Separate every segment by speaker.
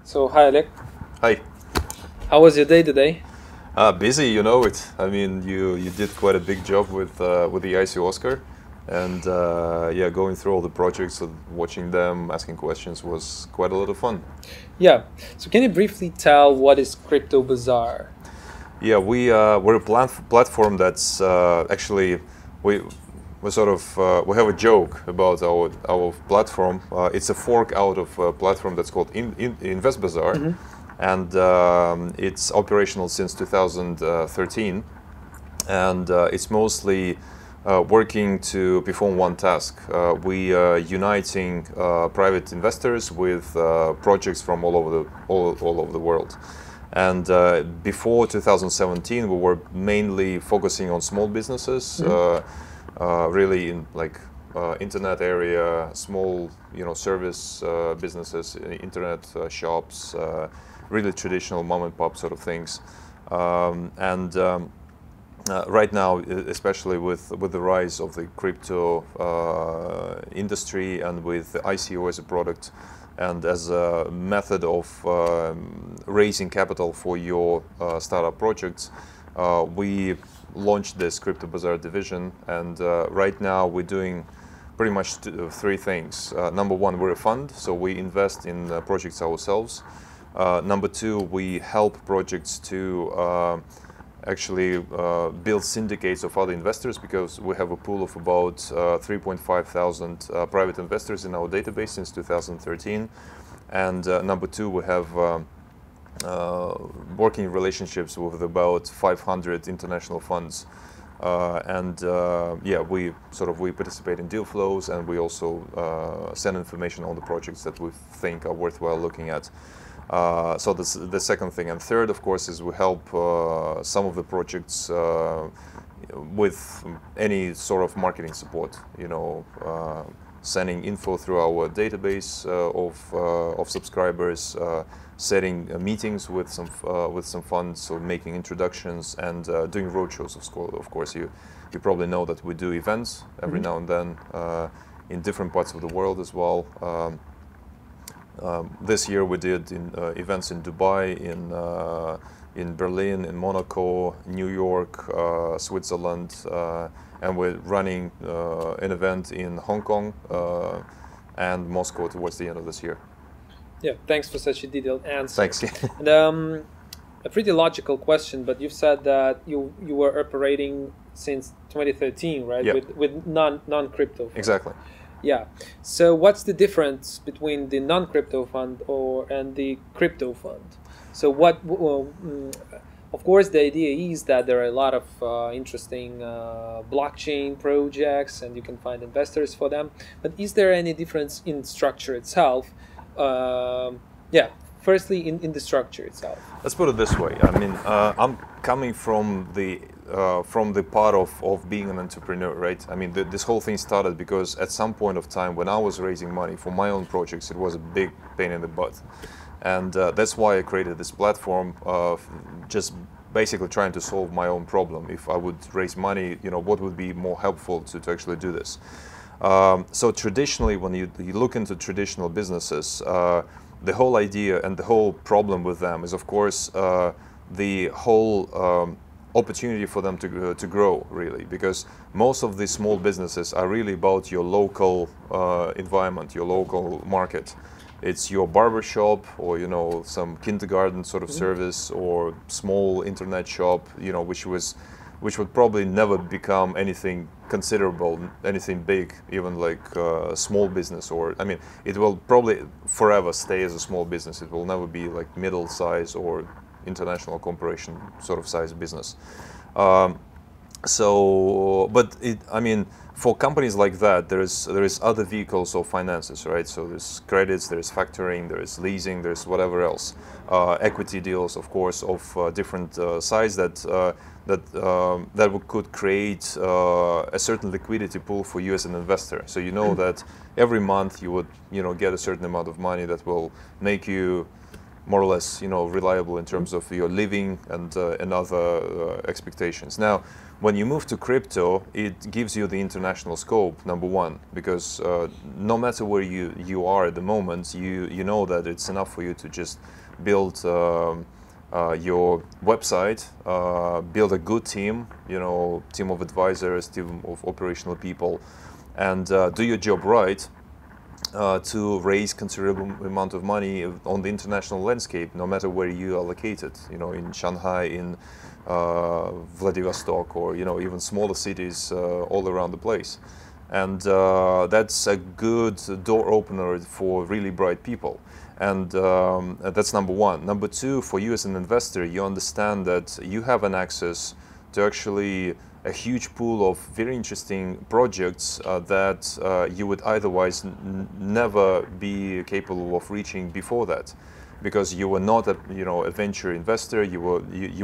Speaker 1: So, hi Oleg,
Speaker 2: Hi.
Speaker 1: how was your day today?
Speaker 2: Busy, you know it. I mean, you did quite a big job with the IC Oscar, and yeah, going through all the projects, and watching them, asking questions was quite a lot of fun.
Speaker 1: Yeah, so can you briefly tell what is CryptoBazar?
Speaker 2: Yeah, we're a platform that's actually we we sort of we have a joke about our platform. It's a fork out of a platform that's called Invest Bazaar,
Speaker 1: Hmm.
Speaker 2: and it's operational since 2013, and it's mostly working to perform one task. We are uniting private investors with projects from all over the world. And before 2017, we were mainly focusing on small businesses, really in like internet area, small service businesses, internet shops, really traditional mom and pop sort of things. And right now, especially with the rise of the crypto industry and with the ICO as a product and as a method of raising capital for your startup projects, we launched this CryptoBazar division, and right now we're doing pretty much three things. Number one, we're a fund, so we invest in projects ourselves. Number two, we help projects to actually build syndicates of other investors, because we have a pool of about 3,500 private investors in our database since 2013. And number two, we have working relationships with about 500 international funds. Yeah, we participate in deal flows, and we also send information on the projects that we think are worthwhile looking at. So this the second thing. And third, of course, is we help some of the projects with any sort of marketing support, sending info through our database of subscribers, setting meetings with some funds, so making introductions, and doing roadshows. Of course, you probably know that we do events every now and then in different parts of the world as well. This year we did events in Dubai, in Berlin, in Monaco, New York, Switzerland, and we're running an event in Hong Kong and Moscow towards the end of this year.
Speaker 1: Yeah, thanks for such a detailed answer.
Speaker 2: Thanks.
Speaker 1: And a pretty logical question, but you've said that you were operating since 2013, right?
Speaker 2: Yeah.
Speaker 1: With non-crypto funds.
Speaker 2: Exactly.
Speaker 1: Yeah. So what's the difference between the non-crypto fund and the crypto fund? So of course, the idea is that there are a lot of interesting blockchain projects, and you can find investors for them. But is there any difference in structure itself? Yeah. Firstly, in the structure itself.
Speaker 2: Let's put it this way. I mean, I'm coming from the part of being an entrepreneur, right? I mean, this whole thing started because at some point of time when I was raising money for my own projects, it was a big pain in the butt. And that's why I created this platform, just basically trying to solve my own problem. If I would raise money, what would be more helpful to actually do this? So traditionally, when you look into traditional businesses, the whole idea and the whole problem with them is, of course, the whole opportunity for them to grow, really, because most of these small businesses are really about your local environment, your local market. It's your barber shop, or some kindergarten sort of service, or small internet shop, which would probably never become anything considerable, anything big, even like small business. Or I mean, it will probably forever stay as a small business. It will never be like middle size or international corporation sort of size business. But I mean, for companies like that, there is other vehicles of finances, right? So there's credits, there's factoring, there's leasing, there's whatever else, equity deals, of course, of different size that could create a certain liquidity pool for you as an investor. So you know that every month you would get a certain amount of money that will make you more or less, reliable in terms of your living and other expectations. Now, when you move to crypto, it gives you the international scope, number one, because no matter where you are at the moment, you know that it's enough for you to just build your website, build a good team, team of advisors, team of operational people, and do your job right. To raise considerable amount of money on the international landscape, no matter where you are located, in Shanghai, in Vladivostok, or even smaller cities all around the place. And that's a good door opener for really bright people. And that's number one. Number two, for you as an investor, you understand that you have an access to actually a huge pool of very interesting projects that you would otherwise never be capable of reaching before that, because you were not a venture investor. You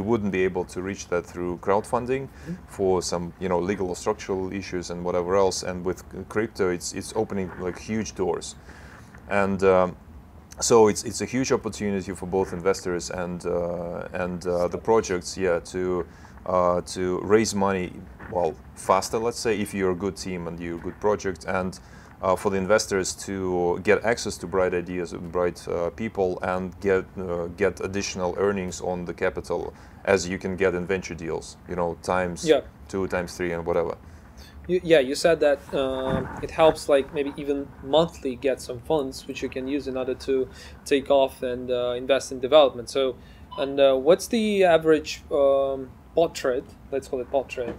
Speaker 2: wouldn't be able to reach that through crowdfunding for some legal or structural issues and whatever else. And with crypto, it's opening like huge doors, and so it's a huge opportunity for both investors and the projects, to raise money, faster, let's say, if you're a good team and you're a good project, and for the investors to get access to bright ideas and bright people, and get additional earnings on the capital, as you can get in venture deals, times 2, times 3, and whatever.
Speaker 1: You said that it helps, like maybe even monthly, get some funds which you can use in order to take off and invest in development. So, and what's the average portrait, let's call it portrait,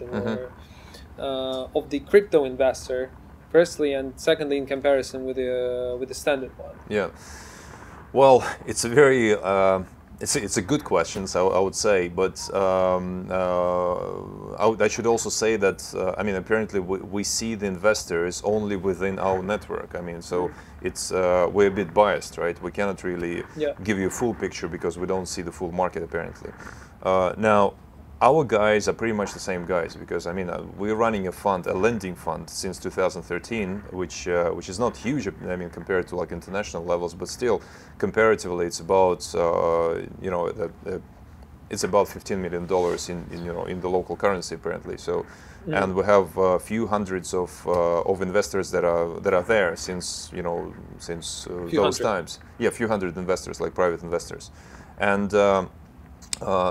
Speaker 1: of the crypto investor, firstly, and secondly, in comparison with the standard one? Yeah,
Speaker 2: well, it's a very it's a good question, so I would say, but I should also say that apparently we see the investors only within our network. So it's we're a bit biased, right? We cannot really give you a full picture because we don't see the full market apparently. Now, our guys are pretty much the same guys, because we're running a lending fund since 2013, which is not huge, compared to like international levels, but still comparatively it's about it's about $15 million in the local currency apparently. So, and we have a few hundreds of investors that are there since those times. Yeah, a few hundred investors, like private investors, and.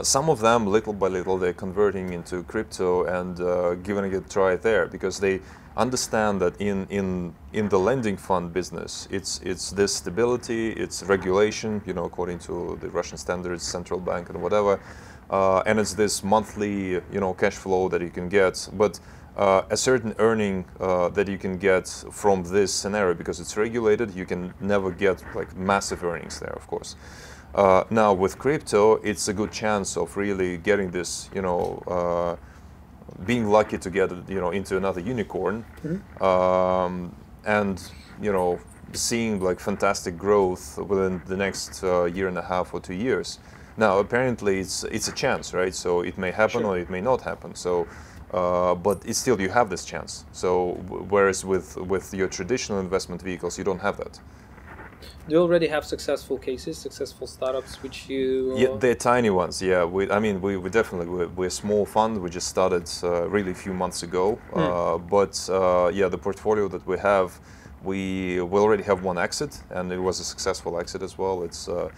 Speaker 2: Some of them, little by little, they're converting into crypto and giving it a try there, because they understand that in the lending fund business, it's this stability, it's regulation, according to the Russian standards, central bank and whatever, and it's this monthly, cash flow that you can get, but a certain earning that you can get from this scenario, because it's regulated, you can never get like massive earnings there, of course. Now with crypto, it's a good chance of really getting this, being lucky to get, into another unicorn, and, seeing like fantastic growth within the next year and a half or 2 years. Now, apparently it's a chance, right? So it may happen or it may not happen. So, but it's still, you have this chance. So, whereas with your traditional investment vehicles, you don't have that.
Speaker 1: Do you already have successful cases, successful startups, which you?
Speaker 2: Yeah, they're tiny ones. Yeah, we definitely we're a small fund. We just started really a few months ago. But the portfolio that we have, we already have one exit, and it was a successful exit as well. It's a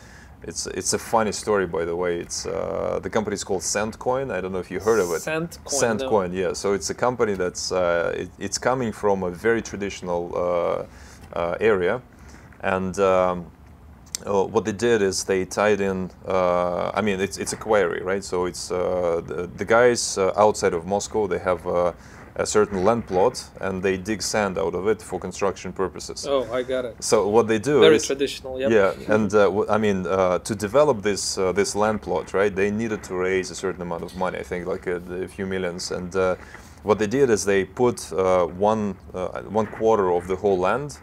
Speaker 2: funny story, by the way. It's the company is called Sandcoin. I don't know if you heard of it. Sandcoin, no. Yeah. So it's a company that's it's coming from a very traditional area. And what they did is they tied in, it's a quarry, right? So it's the guys outside of Moscow, they have a certain land plot, and they dig sand out of it for construction purposes.
Speaker 1: Oh, I got it.
Speaker 2: So what they do
Speaker 1: very
Speaker 2: is
Speaker 1: traditional, yep.
Speaker 2: Yeah, and to develop this land plot, right? They needed to raise a certain amount of money, I think like a few millions, and what they did is they put 1/4 of the whole land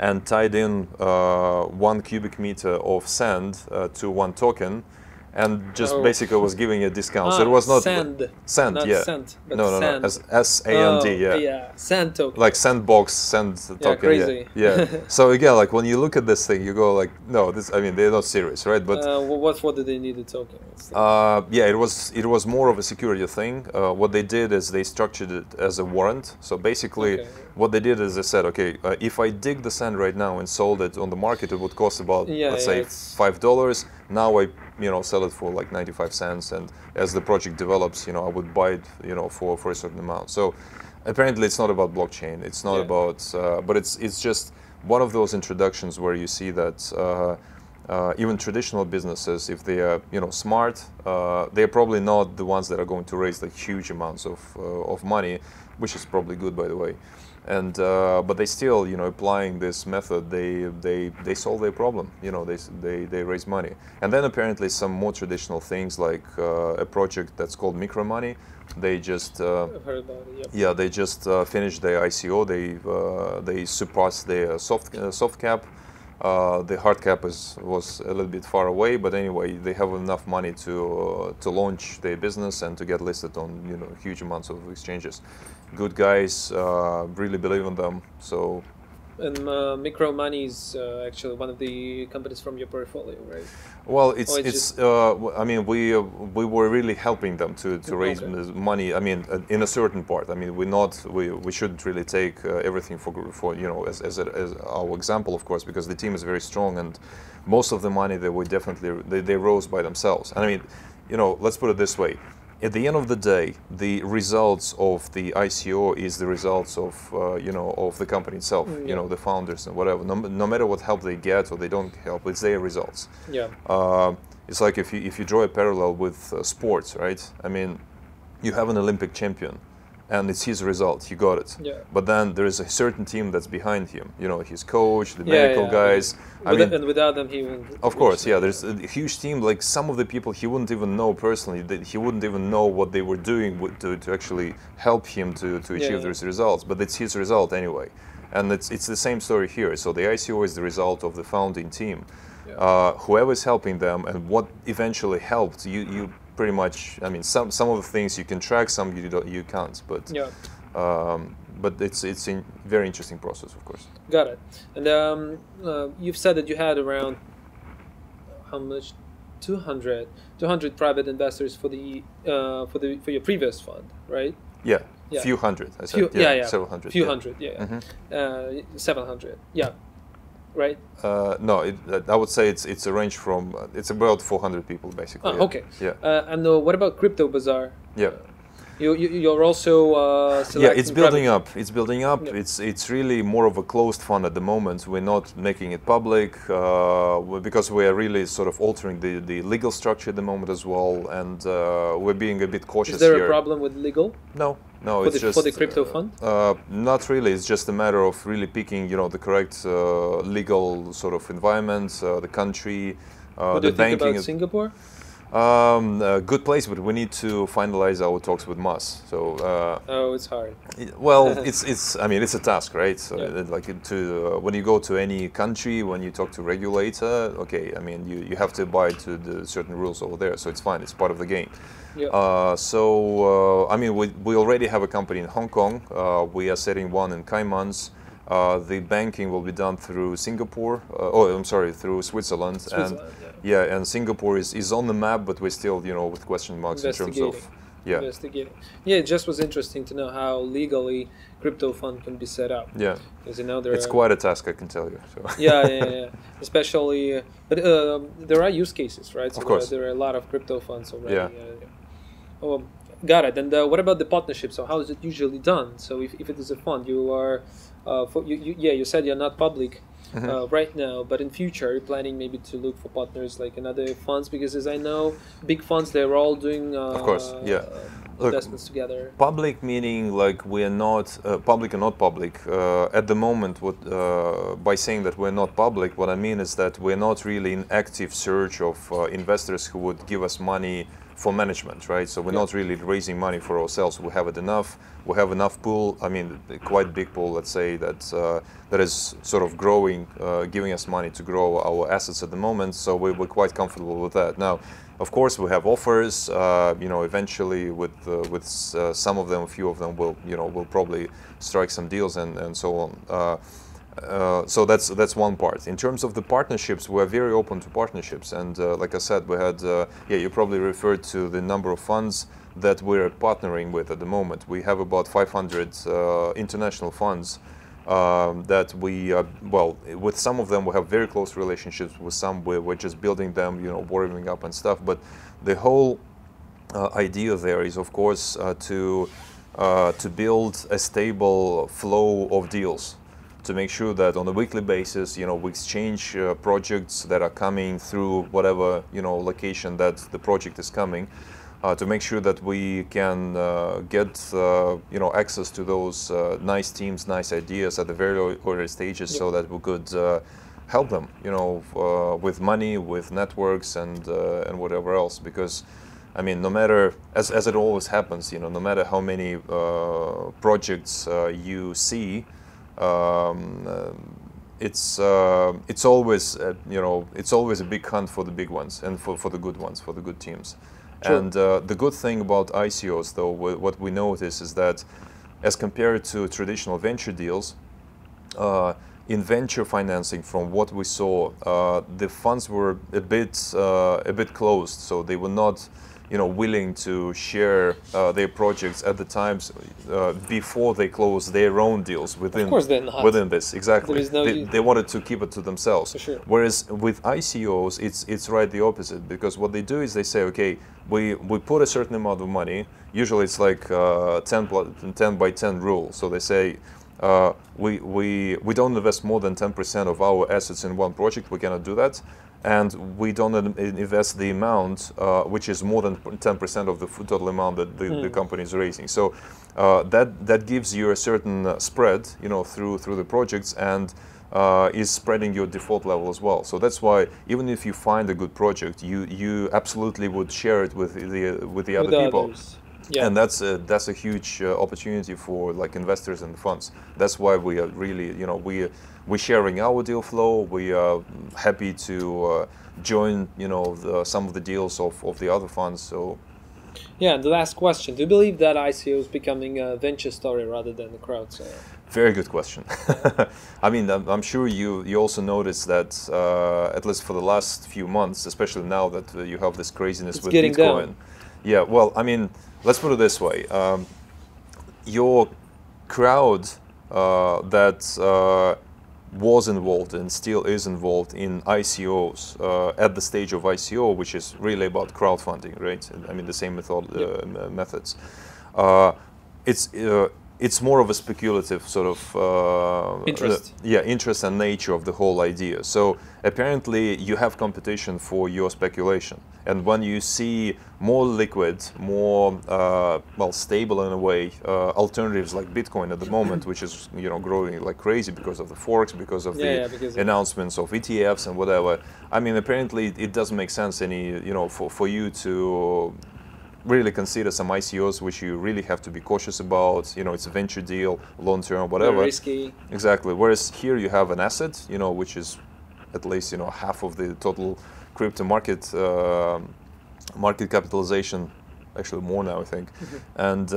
Speaker 2: and tied in 1 cubic meter of sand to one token, and just basically was giving a discount. So it was not
Speaker 1: send,
Speaker 2: not
Speaker 1: yeah. Cent, but
Speaker 2: no,
Speaker 1: sand.
Speaker 2: as SAND,
Speaker 1: yeah, sand token.
Speaker 2: like sandbox, sand token.
Speaker 1: Crazy.
Speaker 2: Yeah. So again, like when you look at this thing, you go like, no, this. I mean, they're not serious, right? But
Speaker 1: what for did they need a token?
Speaker 2: yeah, it was more of a security thing. What they did is they structured it as a warrant. So basically, what they did is they said, okay, if I dig the sand right now and sold it on the market, it would cost about let's say $5. Now I sell it for like 95 cents, and as the project develops, I would buy it for a certain amount. So apparently it's not about blockchain, it's not about but it's just one of those introductions where you see that even traditional businesses, if they are smart, they're probably not the ones that are going to raise like huge amounts of money, which is probably good, by the way. And but they still, applying this method, they solve their problem. They raise money. And then apparently some more traditional things like a project that's called MicroMoney. They just
Speaker 1: I've heard about it. Yep.
Speaker 2: Yeah, they just finished their ICO. They surpassed their soft cap. The hard cap was a little bit far away, but anyway, they have enough money to launch their business and to get listed on huge amounts of exchanges. Good guys, really believe in them. So.
Speaker 1: And MicroMoney is actually one of the companies from your portfolio, right?
Speaker 2: Well, I mean, we were really helping them to raise money. I mean, in a certain part. I mean, we shouldn't really take everything for as our example, of course, because the team is very strong, and most of the money they rose by themselves. And I mean, let's put it this way. At the end of the day, the results of the ICO is the results of of the company itself, the founders and whatever. No matter what help they get or they don't help, it's their results.
Speaker 1: Yeah.
Speaker 2: It's like if you draw a parallel with sports, right? I mean, you have an Olympic champion, and it's his result. He got it.
Speaker 1: Yeah.
Speaker 2: But then there is a certain team that's behind him. His coach, the medical guys.
Speaker 1: And without them, he wouldn't.
Speaker 2: Of course, yeah. There's a huge team. Like some of the people he wouldn't even know personally. He wouldn't even know what they were doing to actually help him to achieve those results. But it's his result anyway. And it's the same story here. So the ICO is the result of the founding team. Yeah. Whoever is helping them and what eventually helped you pretty much. I mean, some of the things you can track, some you can't. But but it's a very interesting process, of course.
Speaker 1: Got it. And you've said that you had around how much? 200 private investors for your previous fund, right?
Speaker 2: Yeah. Few hundred. I said several hundred.
Speaker 1: Few hundred. Yeah. 700. Yeah. Right.
Speaker 2: No, I would say it's a range from it's about 400 people basically.
Speaker 1: Oh, okay.
Speaker 2: Yeah.
Speaker 1: And what about CryptoBazar?
Speaker 2: Yeah.
Speaker 1: You're also selecting.
Speaker 2: It's building up. It's building up.
Speaker 1: Yeah.
Speaker 2: It's really more of a closed fund at the moment. We're not making it public because we are really sort of altering the legal structure at the moment as well, and we're being a bit cautious.
Speaker 1: Is there
Speaker 2: here.
Speaker 1: a problem with legal?
Speaker 2: No,
Speaker 1: it's just for the crypto fund.
Speaker 2: Not really. It's just a matter of really picking, the correct legal sort of environment, the country,
Speaker 1: What do
Speaker 2: the
Speaker 1: you think
Speaker 2: banking.
Speaker 1: about Singapore?
Speaker 2: Good place, but we need to finalize our talks with MAS. So.
Speaker 1: It's hard.
Speaker 2: Well, it's. I mean, it's a task, right? So, like when you go to any country, when you talk to regulator, okay. I mean, you have to abide to the certain rules over there. So it's fine. It's part of the game.
Speaker 1: Yeah.
Speaker 2: I mean, we already have a company in Hong Kong. We are setting one in Caymans. The banking will be done through Singapore. Through Switzerland. And Singapore is on the map, but we're still, with question marks in terms of
Speaker 1: investigating. Yeah, it just was interesting to know how legally crypto fund can be set up.
Speaker 2: Yeah,
Speaker 1: because
Speaker 2: it's quite a task, I can tell you. So.
Speaker 1: Yeah. Especially, but there are use cases, right? So
Speaker 2: of course,
Speaker 1: there are a lot of crypto funds already.
Speaker 2: Yeah.
Speaker 1: Oh, got it. And what about the partnership? So how is it usually done? So if it is a fund, you are, you said you're not public. Right now, but in future, you're planning maybe to look for partners like in other funds, because as I know, big funds, they're all doing
Speaker 2: of course,
Speaker 1: investments together.
Speaker 2: Public meaning like we are not public or not public. At the moment, by saying that we're not public, what I mean is that we're not really in active search of investors who would give us money for management, right? So we're not really raising money for ourselves. We have it enough. We have enough pool. I mean, quite big pool, let's say, that is sort of growing, giving us money to grow our assets at the moment. So we're quite comfortable with that. Now, of course, we have offers. Eventually, with some of them, a few of them will probably strike some deals and so on. So that's one part. In terms of the partnerships, we're very open to partnerships, and like I said, we had you probably referred to the number of funds that we're partnering with at the moment. We have about 500 international funds that we with some of them we have very close relationships. With some we're just building them, warming up and stuff. But the whole idea there is, of course, to build a stable flow of deals, to make sure that on a weekly basis, we exchange projects that are coming through whatever, location that the project is coming, to make sure that we can get, access to those nice teams, nice ideas at the very early stages, so that we could help them, with money, with networks, and whatever else. Because, I mean, no matter, as it always happens, no matter how many projects you see, it's always it's always a big hunt for the big ones and for the good ones, for the good teams. Sure. And the good thing about ICOs, though, what we notice is that, as compared to traditional venture deals, in venture financing, from what we saw, the funds were a bit closed, so they were not willing to share their projects at the times before they close their own deals within.
Speaker 1: Of course they're not.
Speaker 2: Within this, exactly.
Speaker 1: There is no
Speaker 2: they wanted to keep it to themselves.
Speaker 1: For sure.
Speaker 2: Whereas with ICOs, it's right the opposite, because what they do is they say, okay, we put a certain amount of money. Usually it's like 10 by 10 rule. So they say, we don't invest more than 10% of our assets in one project. We cannot do that. And we don't invest the amount which is more than 10% of the total amount that the company is raising. So that gives you a certain spread, through the projects, and is spreading your default level as well. So that's why, even if you find a good project, you absolutely would share it with the other people.
Speaker 1: Others. Yeah.
Speaker 2: And that's a huge opportunity for investors and funds. That's why we are really, we're sharing our deal flow. We are happy to join, some of the deals of the other funds. So,
Speaker 1: yeah. And the last question: do you believe that ICO is becoming a venture story rather than a crowd sale?
Speaker 2: Very good question. I mean, I'm sure you also noticed that at least for the last few months, especially now that you have this craziness with Bitcoin.
Speaker 1: Down.
Speaker 2: Yeah. Well, I mean, let's put it this way: your crowd that was involved and still is involved in ICOs at the stage of ICO, which is really about crowdfunding, right? I mean, the same methods. It's more of a speculative sort of
Speaker 1: interest.
Speaker 2: Interest and nature of the whole idea. So apparently you have competition for your speculation, and when you see more liquid, more stable in a way alternatives like Bitcoin at the moment, which is growing like crazy because of the forks, because of the announcements of ETFs and whatever. I mean, apparently it doesn't make sense for you to really consider some ICOs, which you really have to be cautious about. It's a venture deal, long term, whatever.
Speaker 1: Very risky.
Speaker 2: Exactly. Whereas here you have an asset, which is at least half of the total crypto market capitalization, actually more now, I think. And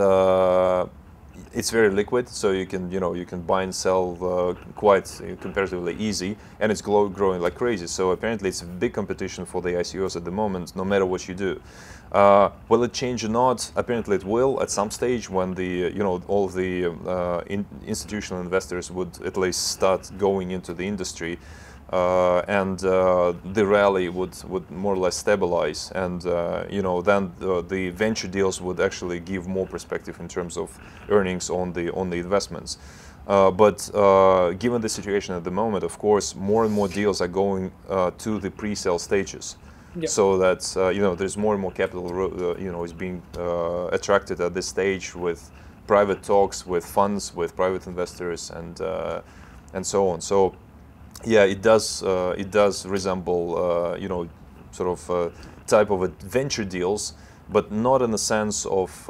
Speaker 2: it's very liquid, so you can buy and sell quite comparatively easy, and it's growing like crazy. So apparently it's a big competition for the ICOs at the moment, no matter what you do. Will it change or not? Apparently it will at some stage, when the all of the institutional investors would at least start going into the industry, and the rally would more or less stabilize, and then the venture deals would actually give more perspective in terms of earnings on the investments. But given the situation at the moment, of course, more and more deals are going to the pre-sale stages. Yep. So that there's more and more capital is being attracted at this stage, with private talks, with funds, with private investors, and so on. So yeah, it does resemble sort of type of venture deals, but not in the sense of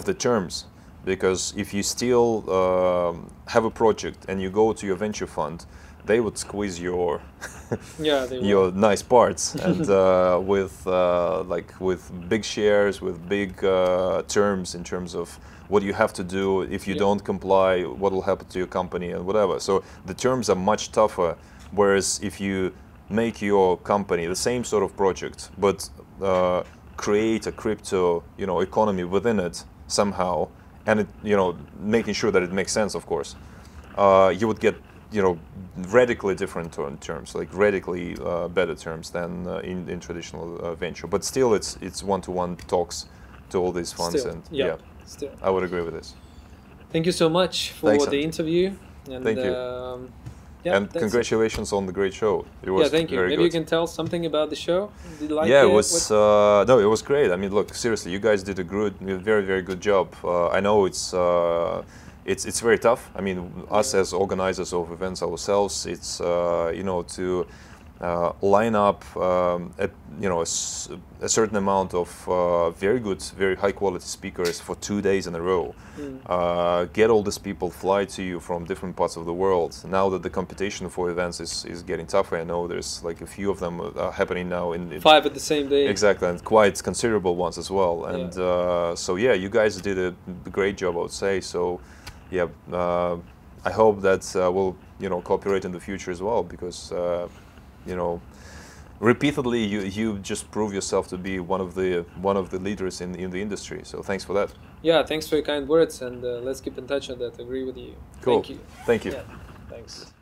Speaker 2: the terms. Because if you still have a project and you go to your venture fund, they would squeeze your your nice parts, and with big shares, with big terms in terms of what you have to do. If you don't comply, what will happen to your company and whatever. So the terms are much tougher. Whereas if you make your company the same sort of project, but create a crypto economy within it somehow, and it, making sure that it makes sense, of course, you would get radically different terms, like radically better terms than in traditional venture. But still, it's one-to-one talks to all these funds,
Speaker 1: still,
Speaker 2: and
Speaker 1: still.
Speaker 2: I would agree with this.
Speaker 1: Thank you so much for the interview. And,
Speaker 2: thank you. And congratulations on the great show. It was
Speaker 1: thank you.
Speaker 2: Very
Speaker 1: Maybe
Speaker 2: good.
Speaker 1: you can tell something about the show. Did you like
Speaker 2: it was no, it was great. I mean, look, seriously, you guys did a very, very good job. I know it's very tough. I mean, us as organizers of events ourselves, it's to line up a certain amount of very good, very high quality speakers for 2 days in a row. Get all these people, fly to you from different parts of the world. Now that the competition for events is getting tougher, I know there's like a few of them happening now in
Speaker 1: 5 at the same day.
Speaker 2: Exactly, and quite considerable ones as well. And so yeah, you guys did a great job, I would say. So yeah, I hope that we'll cooperate in the future as well, because repeatedly you just prove yourself to be one of the leaders in the industry. So thanks for that.
Speaker 1: Yeah, thanks for your kind words, and let's keep in touch on that. I agree with you.
Speaker 2: Cool.
Speaker 1: Thank you.
Speaker 2: Thank you.
Speaker 1: Yeah, thanks.